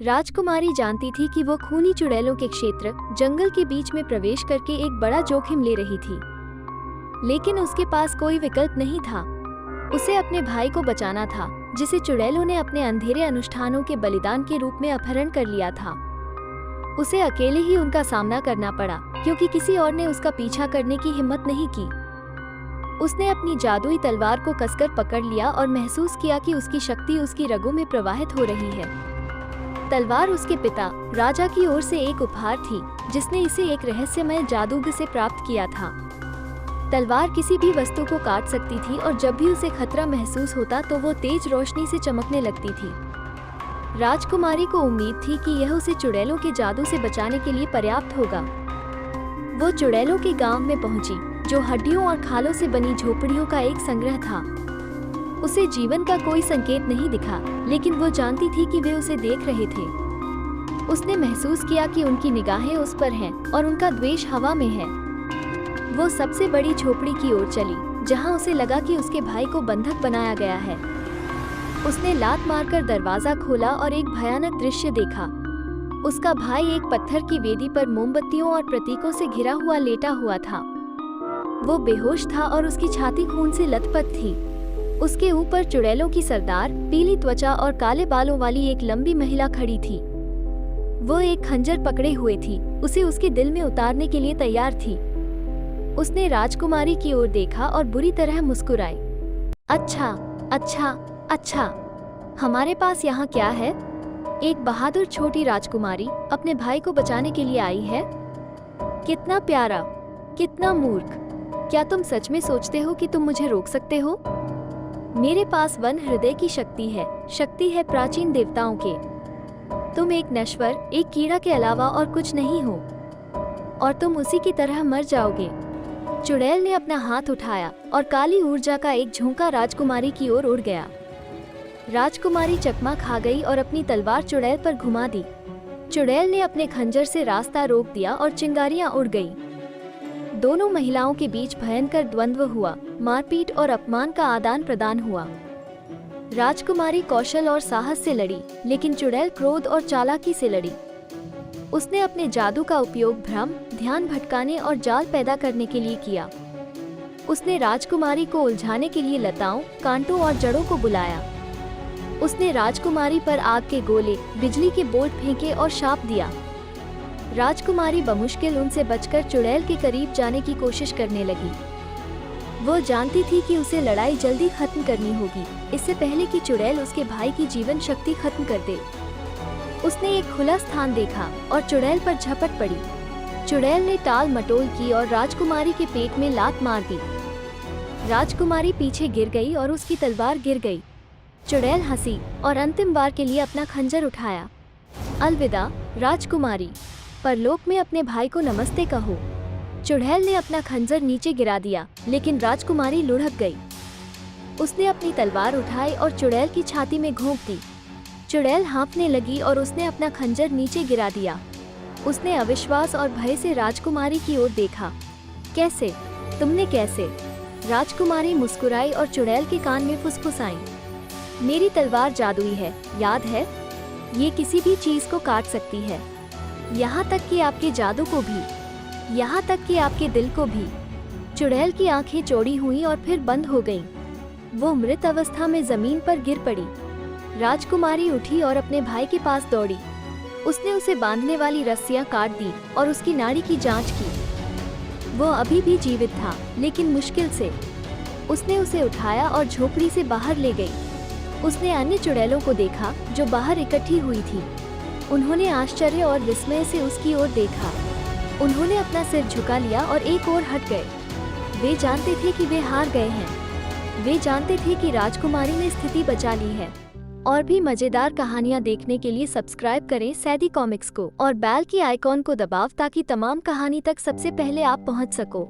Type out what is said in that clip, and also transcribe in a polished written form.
राजकुमारी जानती थी कि वो खूनी चुड़ैलों के क्षेत्र जंगल के बीच में प्रवेश करके एक बड़ा जोखिम ले रही थी, लेकिन उसके पास कोई विकल्प नहीं था। उसे अपने भाई को बचाना था, जिसे चुड़ैलों ने अपने अंधेरे अनुष्ठानों के बलिदान के रूप में अपहरण कर लिया था। उसे अकेले ही उनका सामना करना पड़ा, क्योंकि किसी और ने उसका पीछा करने की हिम्मत नहीं की। उसने अपनी जादुई तलवार को कसकर पकड़ लिया और महसूस किया कि उसकी शक्ति उसकी रगों में प्रवाहित हो रही है। तलवार उसके पिता राजा की ओर से एक उपहार थी, जिसने इसे एक रहस्यमय जादूगर से प्राप्त किया था। तलवार किसी भी वस्तु को काट सकती थी और जब भी उसे खतरा महसूस होता तो वो तेज रोशनी से चमकने लगती थी। राजकुमारी को उम्मीद थी कि यह उसे चुड़ैलों के जादू से बचाने के लिए पर्याप्त होगा। वो चुड़ैलों के गांव में पहुंची, जो हड्डियों और खालों से बनी झोपड़ियों का एक संग्रह था। उसे जीवन का कोई संकेत नहीं दिखा, लेकिन वो जानती थी कि वे उसे देख रहे थे। उसने महसूस किया कि उनकी निगाहें उस पर हैं और उनका द्वेष हवा में है। वो सबसे बड़ी झोपड़ी की ओर चली, जहां उसे लगा कि उसके भाई को बंधक बनाया गया है। उसने लात मारकर दरवाजा खोला और एक भयानक दृश्य देखा। उसका भाई एक पत्थर की वेदी पर मोमबत्तियों और प्रतीकों से घिरा हुआ लेटा हुआ था। वो बेहोश था और उसकी छाती खून से लथपथ थी। उसके ऊपर चुड़ैलों की सरदार, पीली त्वचा और काले बालों वाली एक लंबी महिला खड़ी थी। वो एक खंजर पकड़े हुए थी, उसे उसके दिल में उतारने के लिए तैयार थी। उसने राजकुमारी की ओर देखा और बुरी तरह मुस्कुराई। अच्छा, अच्छा, अच्छा, हमारे पास यहाँ क्या है? एक बहादुर छोटी राजकुमारी अपने भाई को बचाने के लिए आई है। कितना प्यारा, कितना मूर्ख। क्या तुम सच में सोचते हो कि तुम मुझे रोक सकते हो? मेरे पास वन हृदय की शक्ति है प्राचीन देवताओं के। तुम एक नश्वर, एक कीड़ा के अलावा और कुछ नहीं हो, और तुम उसी की तरह मर जाओगे। चुड़ैल ने अपना हाथ उठाया और काली ऊर्जा का एक झोंका राजकुमारी की ओर उड़ गया। राजकुमारी चकमा खा गई और अपनी तलवार चुड़ैल पर घुमा दी। चुड़ैल ने अपने खंजर से रास्ता रोक दिया और चिंगारियां उड़ गई। दोनों महिलाओं के बीच भयंकर द्वंद्व हुआ, मारपीट और अपमान का आदान प्रदान हुआ। राजकुमारी कौशल और साहस से लड़ी, लेकिन चुड़ैल क्रोध और चालाकी से लड़ी। उसने अपने जादू का उपयोग भ्रम, ध्यान भटकाने और जाल पैदा करने के लिए किया। उसने राजकुमारी को उलझाने के लिए लताओं, कांटों और जड़ों को बुलाया। उसने राजकुमारी पर आग के गोले, बिजली के बोल्ट फेंके और शाप दिया। राजकुमारी बमुश्किल उनसे बचकर चुड़ैल के करीब जाने की कोशिश करने लगी। वो जानती थी कि उसे लड़ाई जल्दी खत्म करनी होगी, इससे पहले कि चुड़ैल उसके भाई की जीवन शक्ति खत्म कर दे। उसने एक खुला स्थान देखा और चुड़ैल पर झपट पड़ी। चुड़ैल ने टाल मटोल की और राजकुमारी के पेट में लात मार दी। राजकुमारी पीछे गिर गई और उसकी तलवार गिर गई। चुड़ैल हंसी और अंतिम बार के लिए अपना खंजर उठाया। अलविदा राजकुमारी, परलोक में अपने भाई को नमस्ते कहो। चुड़ैल ने अपना खंजर नीचे गिरा दिया, लेकिन राजकुमारी लुढ़क गई। उसने अपनी तलवार उठाई और चुड़ैल की छाती में घोंप दी। चुड़ैल हाँफने लगी और उसने अपना खंजर नीचे गिरा दिया। उसने अविश्वास और भय से राजकुमारी की ओर देखा। कैसे? तुमने कैसे? राजकुमारी मुस्कुराई और चुड़ैल के कान में फुसफुसाई। मेरी तलवार जादुई है, याद है? ये किसी भी चीज को काट सकती है, यहाँ तक कि आपके जादू को भी, यहाँ तक कि आपके दिल को भी। चुड़ैल की आंखें चौड़ी हुईं और फिर बंद हो गईं। वो मृत अवस्था में जमीन पर गिर पड़ी। राजकुमारी उठी और अपने भाई के पास दौड़ी। उसने उसे बांधने वाली रस्सियां काट दी और उसकी नाड़ी की जांच की। वो अभी भी जीवित था, लेकिन मुश्किल से। उसने उसे उठाया और झोपड़ी से बाहर ले गई। उसने अन्य चुड़ैलों को देखा जो बाहर इकट्ठी हुई थी। उन्होंने आश्चर्य और विस्मय से उसकी ओर देखा। उन्होंने अपना सिर झुका लिया और एक ओर हट गए। वे जानते थे कि वे हार गए हैं। वे जानते थे कि राजकुमारी ने स्थिति बचा ली है। और भी मजेदार कहानियाँ देखने के लिए सब्सक्राइब करें सैदी कॉमिक्स को और बेल की आइकॉन को दबाव ताकि तमाम कहानी तक सबसे पहले आप पहुँच सको।